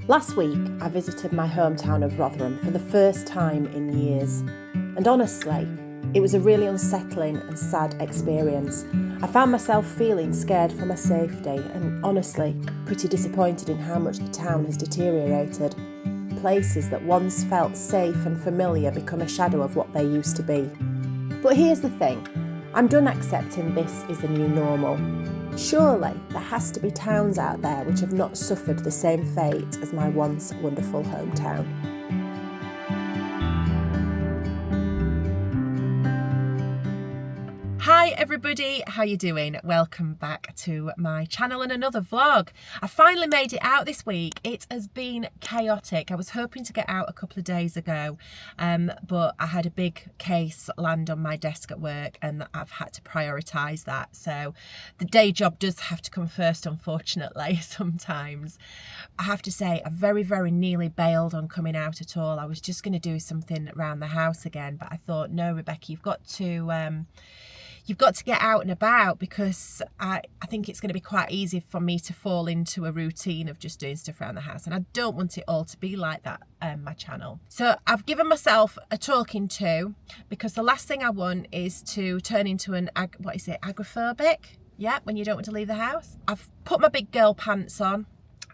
Last week, I visited my hometown of Rotherham for the first time in years. And honestly, it was a really unsettling and sad experience. I found myself feeling scared for my safety and honestly pretty disappointed in how much the town has deteriorated. Places that once felt safe and familiar become a shadow of what they used to be. But here's the thing, I'm done accepting this is the new normal. Surely there has to be towns out there which have not suffered the same fate as my once wonderful hometown. Hi everybody, how you doing? Welcome back to my channel and another vlog. I finally made it out this week. It has been chaotic. I was hoping to get out a couple of days ago, but I had a big case land on my desk at work and I've had to prioritise that. So the day job does have to come first, unfortunately, sometimes. I have to say, I very nearly bailed on coming out at all. I was just going to do something around the house again, but I thought, no, Rebecca, you've got to get out and about, because I think it's going to be quite easy for me to fall into a routine of just doing stuff around the house, and I don't want it all to be like that on my channel. So I've given myself a talking to, because the last thing I want is to turn into an agoraphobic, yeah, when you don't want to leave the house. I've put my big girl pants on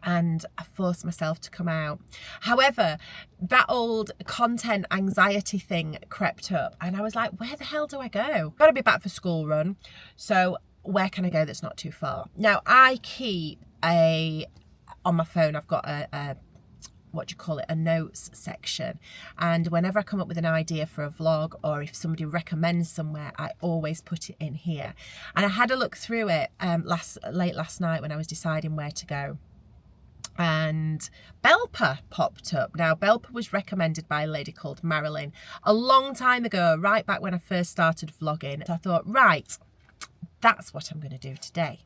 and I forced myself to come out. However, that old content anxiety thing crept up and I was like, where the hell do I go? Got to be back for school run. So where can I go that's not too far? Now I keep on my phone, I've got a notes section, and whenever I come up with an idea for a vlog, or if somebody recommends somewhere, I always put it in here. And I had a look through it late last night when I was deciding where to go, and Belper popped up. Now Belper was recommended by a lady called Marilyn a long time ago, right back when I first started vlogging. So I thought, right, that's what I'm going to do today.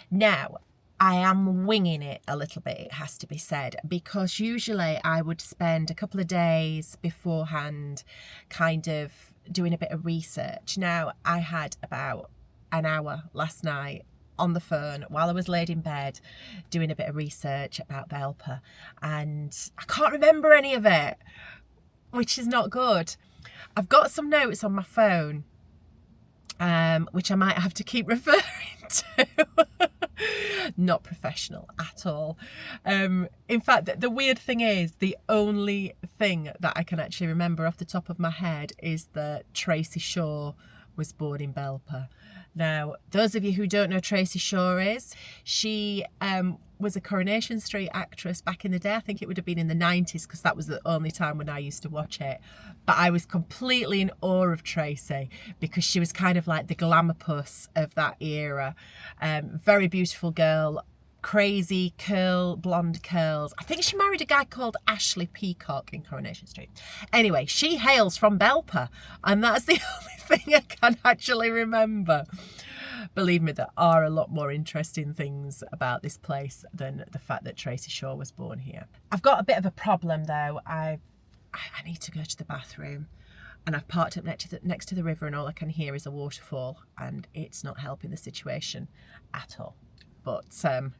Now I am winging it a little bit, it has to be said, because usually I would spend a couple of days beforehand kind of doing a bit of research. Now I had about an hour last night on the phone while I was laid in bed doing a bit of research about Belper, and I can't remember any of it, which is not good. I've got some notes on my phone which I might have to keep referring to. Not professional at all. In fact, the weird thing is, the only thing that I can actually remember off the top of my head is that Tracy Shaw was born in Belper. Now, those of you who don't know Tracy Shaw is, she was a Coronation Street actress back in the day. I think it would have been in the 90s, because that was the only time when I used to watch it. But I was completely in awe of Tracy, because she was kind of like the glamour puss of that era. Very beautiful girl, crazy blonde curls. I think she married a guy called Ashley Peacock in Coronation Street. Anyway, she hails from Belper, and that's the only thing I can actually remember. Believe me, there are a lot more interesting things about this place than the fact that Tracy Shaw was born here. I've got a bit of a problem though. I need to go to the bathroom, and I've parked up next to the river, and all I can hear is a waterfall, and it's not helping the situation at all. But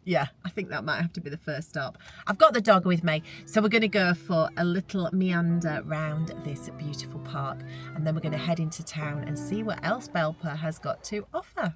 yeah, I think that might have to be the first stop. I've got the dog with me, so we're going to go for a little meander round this beautiful park, and then we're going to head into town and see what else Belper has got to offer.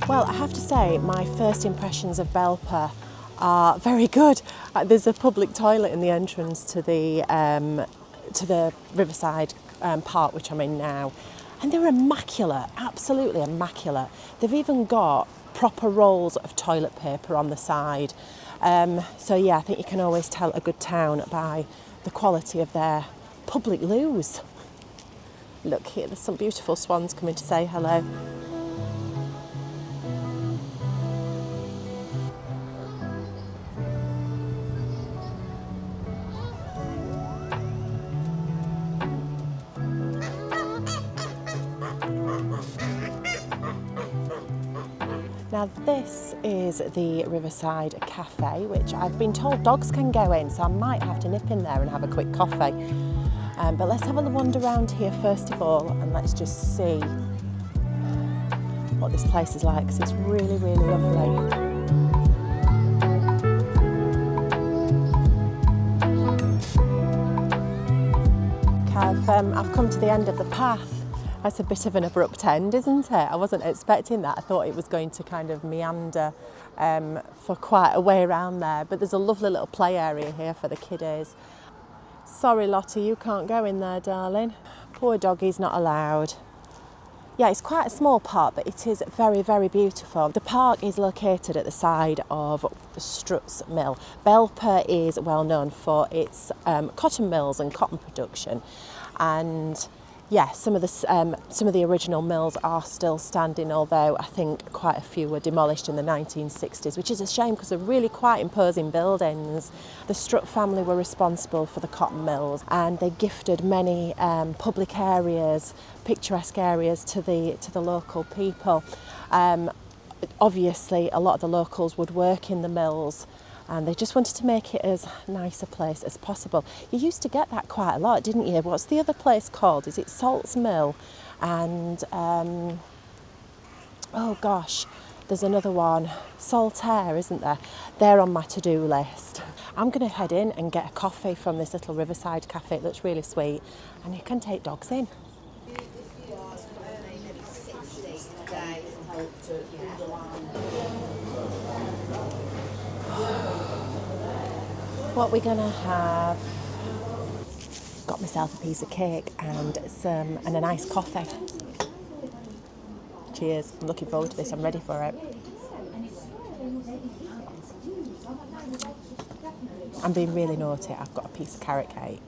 Well, I have to say, my first impressions of Belper are very good. There's a public toilet in the entrance to the Riverside park, which I'm in now, and they're immaculate, absolutely immaculate. They've even got proper rolls of toilet paper on the side. So yeah, I think you can always tell a good town by the quality of their public loos. Look here, there's some beautiful swans coming to say hello. Now this is the Riverside Cafe, which I've been told dogs can go in, so I might have to nip in there and have a quick coffee. But let's have a wander around here first of all, and let's just see what this place is like, because it's really, really lovely. I've come to the end of the path. That's a bit of an abrupt end, isn't it? I wasn't expecting that. I thought it was going to kind of meander for quite a way around there. But there's a lovely little play area here for the kiddies. Sorry, Lottie, you can't go in there, darling. Poor doggie's not allowed. Yeah, it's quite a small park, but it is very, very beautiful. The park is located at the side of Strutt's Mill. Belper is well known for its cotton mills and cotton production. And yeah, some of the original mills are still standing, although I think quite a few were demolished in the 1960s, which is a shame because they're really quite imposing buildings. The Strutt family were responsible for the cotton mills, and they gifted many public areas, picturesque areas to the local people. Obviously, a lot of the locals would work in the mills, and they just wanted to make it as nice a place as possible. You used to get that quite a lot, didn't you? What's the other place called? Is it Salt's Mill? And, oh gosh, there's another one, Saltaire, isn't there? They're on my to-do list. I'm going to head in and get a coffee from this little Riverside cafe. It looks really sweet, and you can take dogs in. What we're gonna have? Got myself a piece of cake and a nice coffee. Cheers! I'm looking forward to this. I'm ready for it. I'm being really naughty. I've got a piece of carrot cake.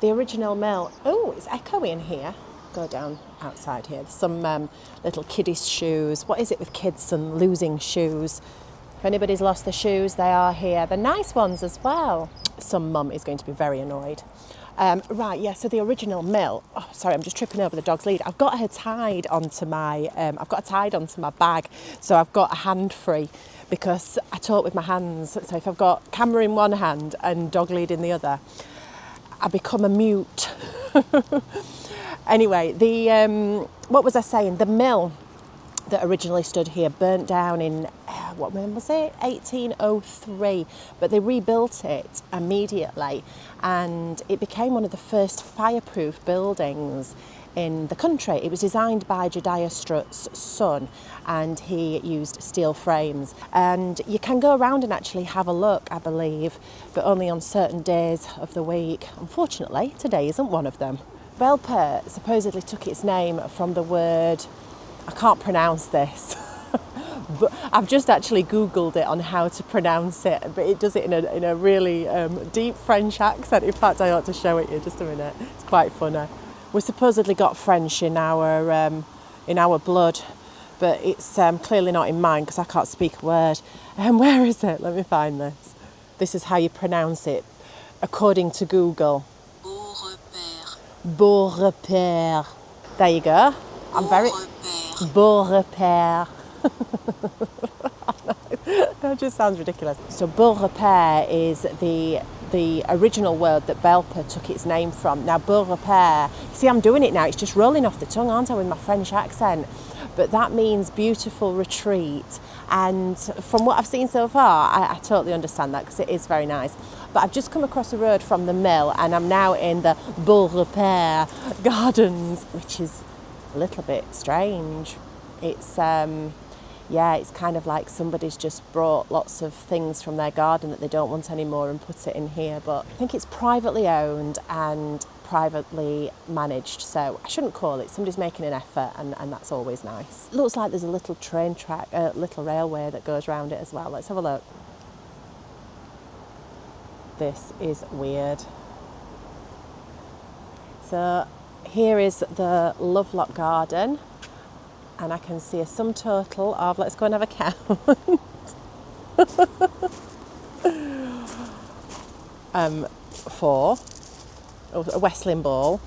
The original mill. Oh, it's echoey in here. Go down outside here. There's some little kiddies' shoes. What is it with kids and losing shoes? If anybody's lost their shoes, they are here. They're nice ones as well. Some mum is going to be very annoyed. Right, yeah. So the original mill. Oh, sorry, I'm just tripping over the dog's lead. I've got her tied onto my. Onto my bag, so I've got a hand free because I talk with my hands. So if I've got camera in one hand and dog lead in the other, I become a mute. Anyway, what was I saying? The mill that originally stood here burnt down in, what was it? 1803. But they rebuilt it immediately, and it became one of the first fireproof buildings in the country. It was designed by Jediah Strutt's son, and he used steel frames. And you can go around and actually have a look, I believe, but only on certain days of the week. Unfortunately, today isn't one of them. Belper supposedly took its name from the word, I can't pronounce this, but I've just actually Googled it on how to pronounce it, but it does it in a really deep French accent. In fact, I ought to show it you just a minute. It's quite funny. We supposedly got French in our blood, but it's clearly not in mine because I can't speak a word. Where is it? Let me find this. This is how you pronounce it, according to Google. Beaurepaire. Beaurepaire. There you go. I'm very... Beaurepaire. That just sounds ridiculous. So Beaurepaire is the original word that Belper took its name from. Now Beaurepaire, see, I'm doing it now, it's just rolling off the tongue, aren't I, with my French accent? But that means beautiful retreat, and from what I've seen so far, I totally understand that because it is very nice. But I've just come across a road from the mill, and I'm now in the Beaurepaire Gardens, which is a little bit strange. It's it's kind of like somebody's just brought lots of things from their garden that they don't want anymore and put it in here. But I think it's privately owned and privately managed, so I shouldn't call it. Somebody's making an effort, and that's always nice. Looks like there's a little train track, a little railway that goes around it as well. Let's have a look. This is weird. So here is the Lovelock Garden, and I can see a sum total of, let's go and have a count. 4, a Wesleyan ball,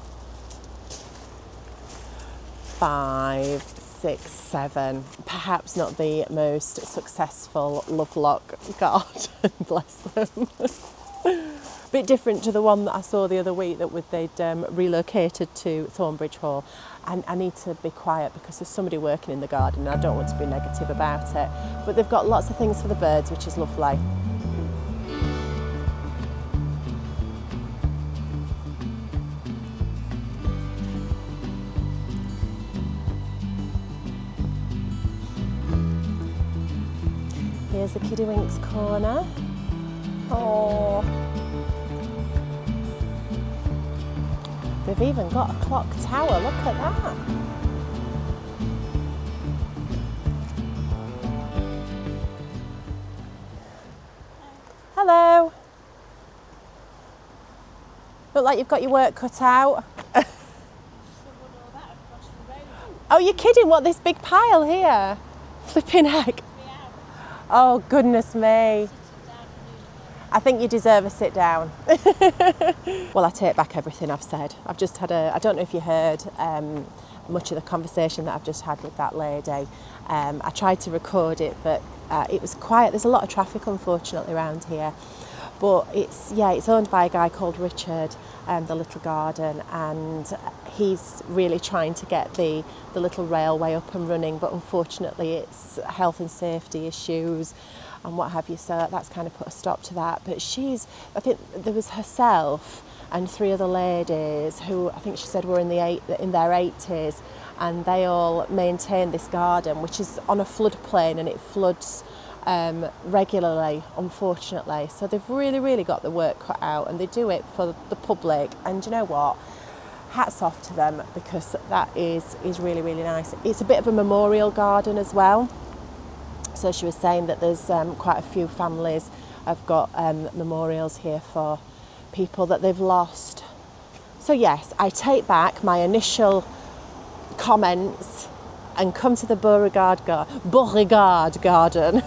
5, 6, 7. Perhaps not the most successful Lovelock Garden, bless them. Bit different to the one that I saw the other week that they'd relocated to Thornbridge Hall. And I need to be quiet because there's somebody working in the garden and I don't want to be negative about it. But they've got lots of things for the birds, which is lovely. Here's the Kiddywinks corner. Oh, they've even got a clock tower, look at that. Hello. Look like you've got your work cut out. Oh, you're kidding, what, this big pile here? Flipping heck. Oh, goodness me. I think you deserve a sit down. Well, I take back everything I've said. I've just had I don't know if you heard much of the conversation that I've just had with that lady. I tried to record it, but it was quiet. There's a lot of traffic, unfortunately, around here. But it's owned by a guy called Richard, the little garden, and he's really trying to get the little railway up and running, but unfortunately it's health and safety issues and what have you, so that's kind of put a stop to that. But I think there was herself and 3 other ladies who I think she said were in their 80s, and they all maintain this garden, which is on a floodplain and it floods regularly, unfortunately. So they've really got the work cut out, and they do it for the public. And you know what? Hats off to them, because that is really nice. It's a bit of a memorial garden as well. So she was saying that there's quite a few families have got memorials here for people that they've lost. So yes, I take back my initial comments and come to the Beaurepaire Garden.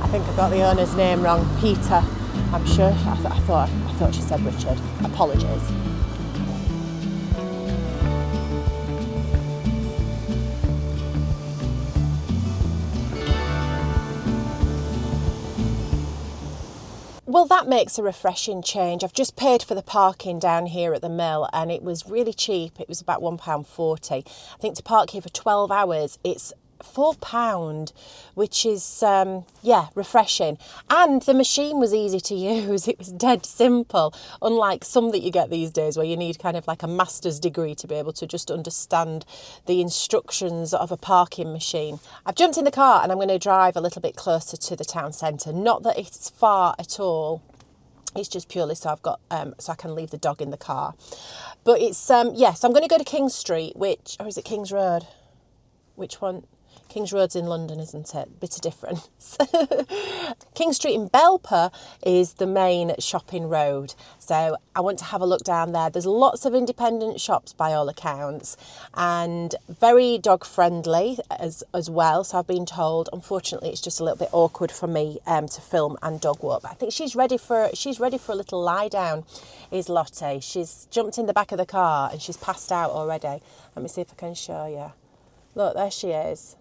I think I got the owner's name wrong, Peter. I'm sure. I thought she said Richard. Apologies. Well, that makes a refreshing change. I've just paid for the parking down here at the mill, and it was really cheap. It was about £1.40. I think to park here for 12 hours, it's £4, which is, refreshing. And the machine was easy to use. It was dead simple, unlike some that you get these days where you need kind of like a master's degree to be able to just understand the instructions of a parking machine. I've jumped in the car and I'm going to drive a little bit closer to the town centre. Not that it's far at all. It's just purely so I've got so I can leave the dog in the car. But it's so I'm going to go to King Street, or is it King's Road? Which one? King's Road's in London, isn't it? Bit of difference. King Street in Belper is the main shopping road. So I want to have a look down there. There's lots of independent shops by all accounts, and very dog friendly as well. So I've been told. Unfortunately, it's just a little bit awkward for me to film and dog walk. But I think she's ready for a little lie down. Is Lottie? She's jumped in the back of the car and she's passed out already. Let me see if I can show you. Look, there she is.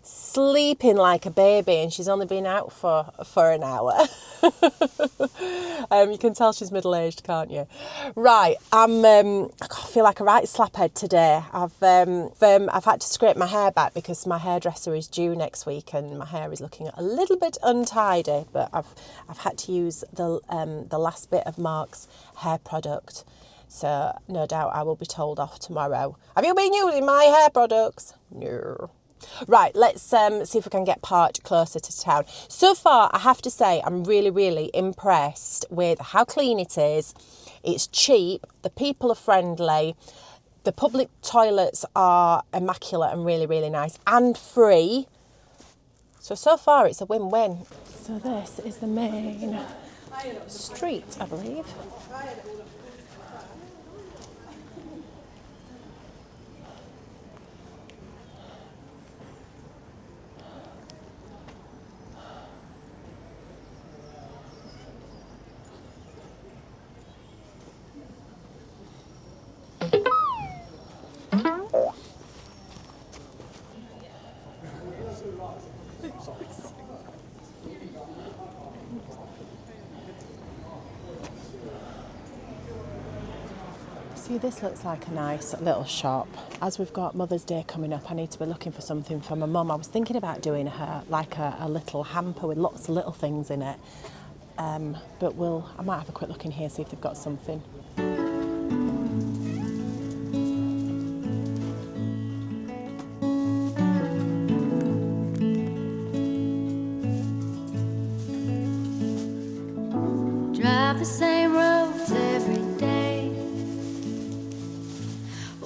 Sleeping like a baby, and she's only been out for an hour. You can tell she's middle-aged, can't you? Right, I feel like a right slaphead today. I've had to scrape my hair back because my hairdresser is due next week, and my hair is looking a little bit untidy. But I've had to use the last bit of Mark's hair product. So no doubt I will be told off tomorrow. Have you been using my hair products? No. Right, let's see if we can get parked closer to town. So far, I have to say, I'm really, really impressed with how clean it is. It's cheap, the people are friendly, the public toilets are immaculate and really, really nice and free. So far it's a win-win. So this is the main street, I believe. See, this looks like a nice little shop. As we've got Mother's Day coming up, I need to be looking for something for my mum. I was thinking about doing her like a little hamper with lots of little things in it. But I might have a quick look in here, see if they've got something. Drive the same roads every day.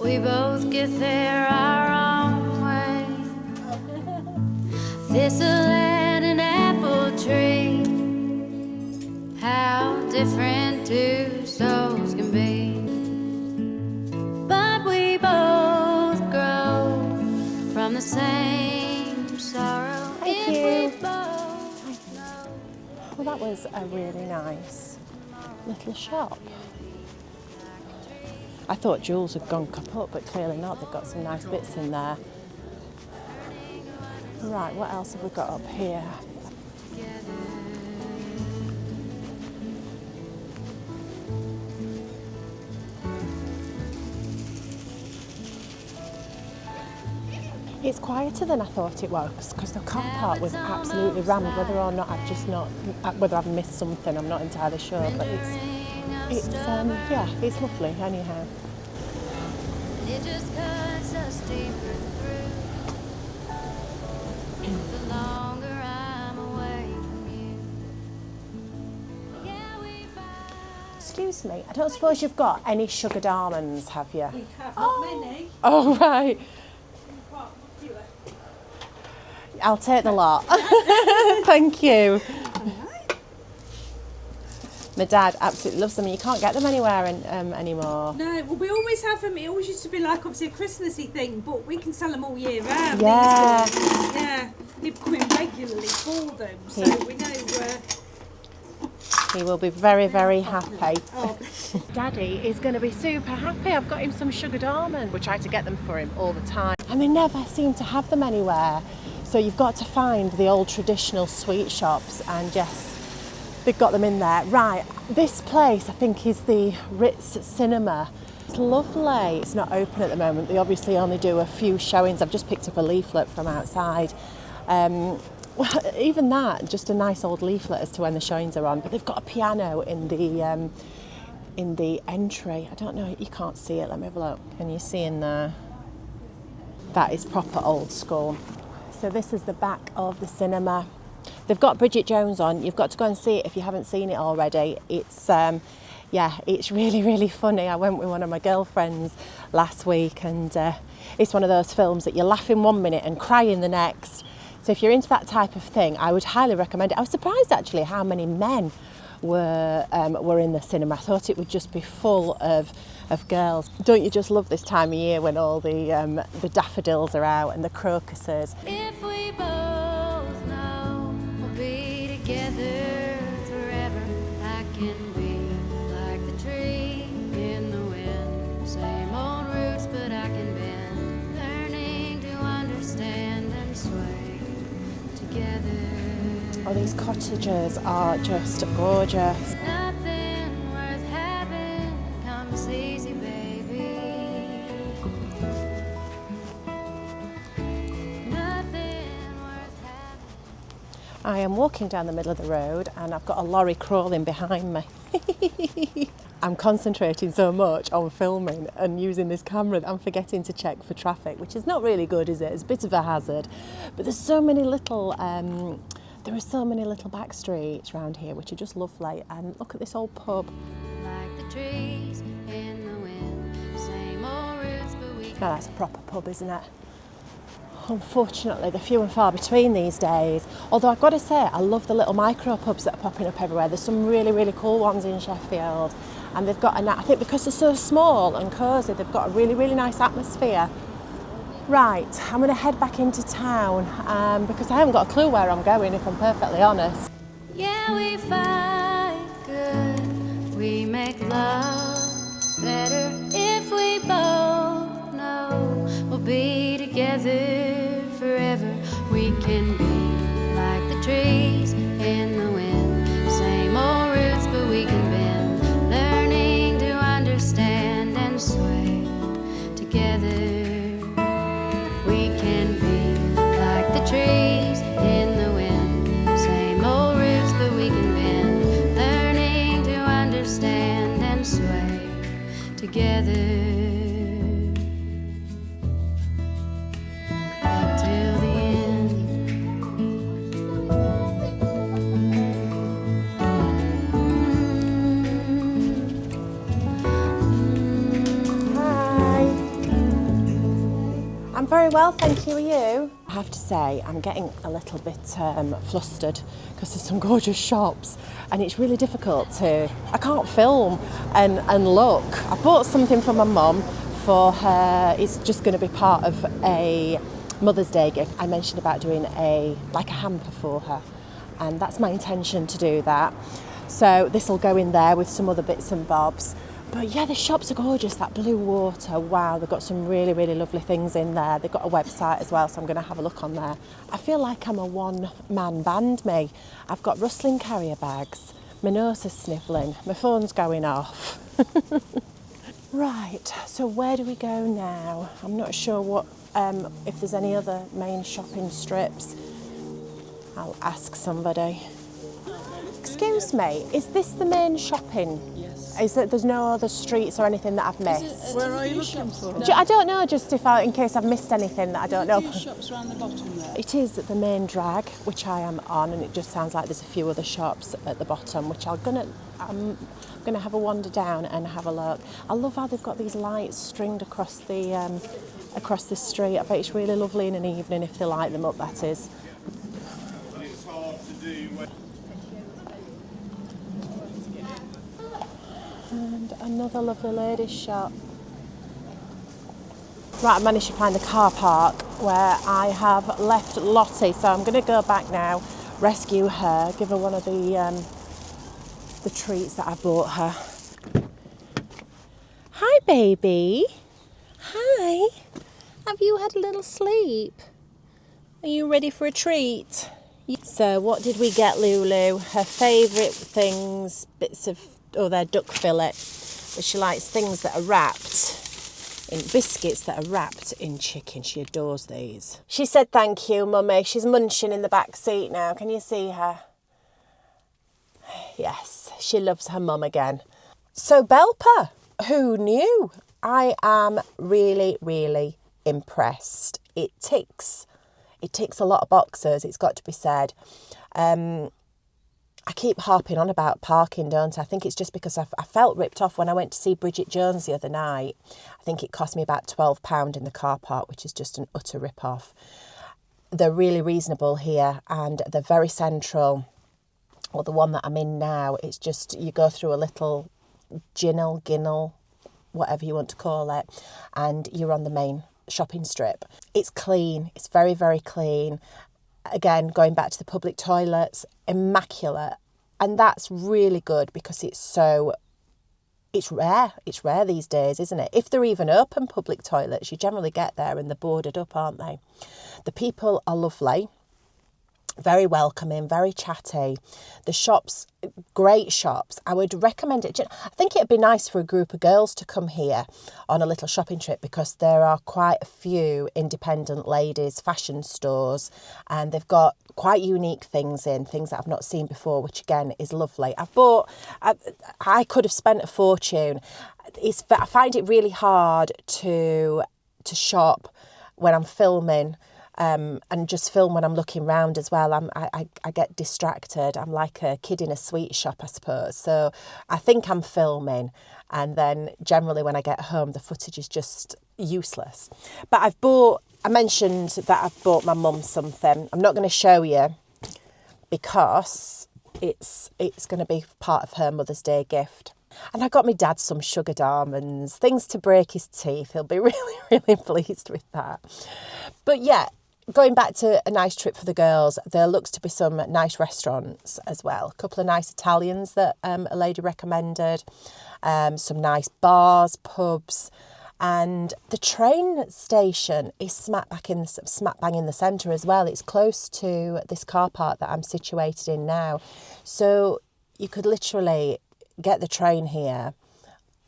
We both get there our own way. Thistle and an apple tree. How different two souls can be. But we both grow from the same sorrow. Thank if you. We both know. Well, that was a really nice little shop. I thought Jules had gone kaput, but clearly not. They've got some nice bits in there. Right, what else have we got up here? It's quieter than I thought it was because the car park was absolutely rammed. Whether or not whether I've missed something, I'm not entirely sure. But it's lovely anyhow. It just cuts us deeper through. The longer I'm away from you. Yeah, we fight. Excuse me, I don't suppose you've got any sugared almonds, have you? We have not many. Oh, right. What? Do it. I'll take the lot. Thank you. My dad absolutely loves them, and you can't get them anywhere anymore. No, well, we always have them. It always used to be like obviously a Christmassy thing, but we can sell them all year round. Yeah. These ones. Yeah. People come in regularly for them, so we know He will be very, very happy. Oh. Daddy is going to be super happy. I've got him some sugared almond. We try to get them for him all the time, and they never seem to have them anywhere. So you've got to find the old traditional sweet shops, and yes, they've got them in there. Right, this place I think is the Ritz Cinema. It's lovely. It's not open at the moment. They obviously only do a few showings. I've just picked up a leaflet from outside. Well, even that, just a nice old leaflet as to when the showings are on. But they've got a piano in the entry. I don't know, you can't see it. Let me have a look. Can you see in there? That is proper old school. So this is the back of the cinema. They've got Bridget Jones on. You've got to go and see it if you haven't seen it already. It's it's really, really funny. I went with one of my girlfriends last week, and it's one of those films that you laugh in 1 minute and cry in the next. So if you're into that type of thing, I would highly recommend it. I was surprised actually how many men were in the cinema. I thought it would just be full of girls. Don't you just love this time of year when all the daffodils are out and the crocuses? If we both know we'll be together forever, I can be like the tree in the wind. Same old roots, but I can bend. Learning to understand and sway together. Oh, these cottages are just gorgeous. Nothing worth having comes easy, baby. Nothing worth having. I am walking down the middle of the road and I've got a lorry crawling behind me. I'm concentrating so much on filming and using this camera that I'm forgetting to check for traffic, which is not really good, is it? It's a bit of a hazard. But there's so many little, there are so many little back streets around here, which are just lovely. And look at this old pub. Like the trees in the wind, same old roots, but we Now that's a proper pub, isn't it? Unfortunately, they're few and far between these days. Although I've got to say, I love the little micro pubs that are popping up everywhere. There's some really, really cool ones in Sheffield. And they've got, I think because they're so small and cosy, they've got a really, really nice atmosphere. Right, I'm going to head back into town because I haven't got a clue where I'm going, if I'm perfectly honest. yeah, we fight good. We make love better if we both know we'll be together forever. We can be like the trees in the wind, same old roots, but we can bend, learning to understand and sway together. We can be like the trees in the wind, same old roots, but we can bend, learning to understand and sway together. Till the end. Hi. I'm very well, thank you. Are you? I have to say, I'm getting a little bit flustered because there's some gorgeous shops and it's really difficult to, I can't film and look. I bought something for my mum for her, it's just going to be part of a Mother's Day gift. I mentioned about doing a hamper for her, and that's my intention to do that. So this will go in there with some other bits and bobs. But yeah, the shops are gorgeous. That blue water, wow, they've got some really, really lovely things in there. They've got a website as well, so I'm going to have a look on there. I feel like I'm a one-man band, me. I've got rustling carrier bags, my nose is snivelling, my phone's going off. Right, so where do we go now? I'm not sure what, if there's any other main shopping strips. I'll ask somebody. Excuse me, is this the main shopping? Yes. Is that there's no other streets or anything that I've missed? Where are you looking for? I don't know, just in case I've missed anything that I don't know. A few shops around the bottom there. It is the main drag, which I am on, and it just sounds like there's a few other shops at the bottom, which I'm gonna have a wander down and have a look. I love how they've got these lights stringed across the street. I bet it's really lovely in an evening if they light them up, that is. And another lovely ladies' shop. Right, I managed to find the car park where I have left Lottie, so I'm going to go back now, rescue her, give her one of the treats that I bought her. Hi, baby. Hi. Have you had a little sleep? Are you ready for a treat? So what did we get Lulu? Her favourite things, bits of, their duck fillet. But she likes things that are wrapped in biscuits that are wrapped in chicken. She adores these. She said thank you, Mummy. She's munching in the back seat now. Can you see her? Yes, she loves her mum again. So Belper, who knew? I am really, really impressed. It ticks a lot of boxes, it's got to be said. I keep harping on about parking, don't I? I think it's just because I felt ripped off when I went to see Bridget Jones the other night. I think it cost me about £12 in the car park, which is just an utter rip-off. They're really reasonable here and they're very central. Well, the one that I'm in now, it's just, you go through a little ginnel, whatever you want to call it, and you're on the main shopping strip. It's clean, it's very, very clean. Again, going back to the public toilets, immaculate. And that's really good because it's rare these days, isn't it? If they're even open public toilets, you generally get there and they're boarded up, aren't they? The people are lovely. Very welcoming, very chatty. The shops, great shops. I would recommend it. I think it'd be nice for a group of girls to come here on a little shopping trip, because there are quite a few independent ladies fashion stores, and they've got quite unique things that I've not seen before, which again is lovely. I could have spent a fortune. I find it really hard to shop when I'm filming. And just film when I'm looking round as well. I get distracted. I'm like a kid in a sweet shop, I suppose. So I think I'm filming, and then generally when I get home, the footage is just useless. But I mentioned that I've bought my mum something. I'm not going to show you because it's going to be part of her Mother's Day gift. And I got my dad some sugared almonds, things to break his teeth. He'll be really, really pleased with that. But yeah, going back to a nice trip for the girls, there looks to be some nice restaurants as well. A couple of nice Italians that a lady recommended, some nice bars, pubs, and the train station is smack bang in the centre as well. It's close to this car park that I'm situated in now. So you could literally get the train here,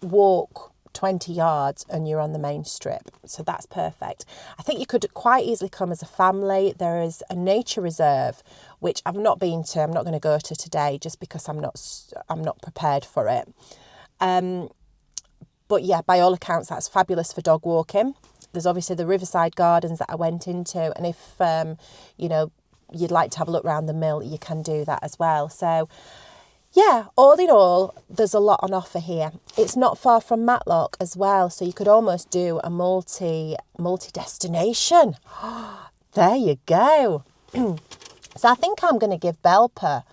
walk 20 yards and you're on the main strip. So that's perfect. I think you could quite easily come as a family. There is a nature reserve, which I've not been to. I'm not going to go to today just because I'm not prepared for it. But yeah, by all accounts, that's fabulous for dog walking. There's obviously the Riverside Gardens that I went into. And if, you'd like to have a look around the mill, you can do that as well. So yeah, all in all, there's a lot on offer here. It's not far from Matlock as well, so you could almost do a multi-destination. There you go. So I think I'm going to give Belper.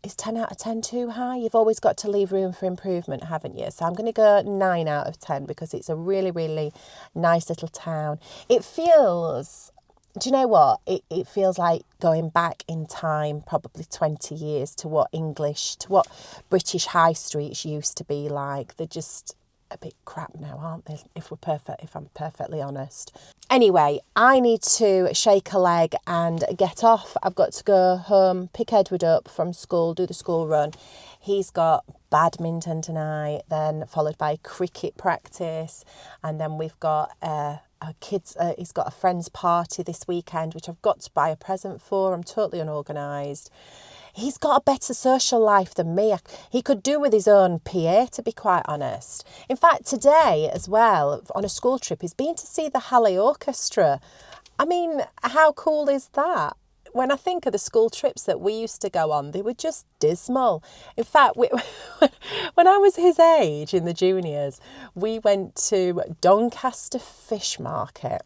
Is 10 out of 10 too high? You've always got to leave room for improvement, haven't you? So I'm going to go 9 out of 10 because it's a really, really nice little town. It feels... Do you know what? It feels like going back in time, probably 20 years, to what British high streets used to be like. They're just a bit crap now, aren't they? If I'm perfectly honest. Anyway, I need to shake a leg and get off. I've got to go home, pick Edward up from school, do the school run. He's got badminton tonight, then followed by cricket practice, and then we've got he's got a friend's party this weekend, which I've got to buy a present for. I'm totally unorganised. He's got a better social life than me. He could do with his own PA, to be quite honest. In fact, today as well, on a school trip, he's been to see the Halley Orchestra. I mean, how cool is that? When I think of the school trips that we used to go on, they were just dismal. In fact, when I was his age in the juniors, we went to Doncaster Fish Market.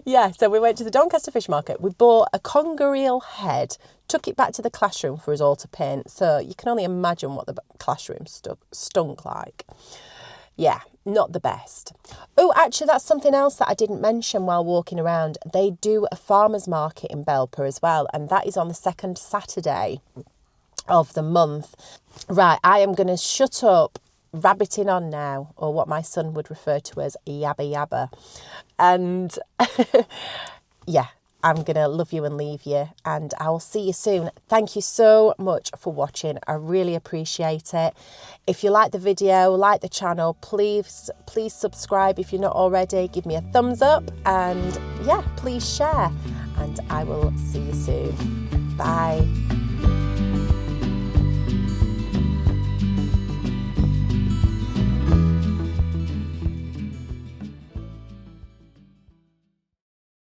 Yeah, so we went to the Doncaster Fish Market. We bought a conger eel head, took it back to the classroom for us all to paint. So you can only imagine what the classroom stunk like. Yeah, not the best. Oh, actually, that's something else that I didn't mention while walking around. They do a farmer's market in Belper as well, and that is on the second Saturday of the month. Right, I am going to shut up rabbiting on now, or what my son would refer to as yabba yabba. And yeah, I'm going to love you and leave you, and I'll see you soon. Thank you so much for watching. I really appreciate it. If you like the video, like the channel, please subscribe if you're not already. Give me a thumbs up, and yeah, please share, and I will see you soon. Bye.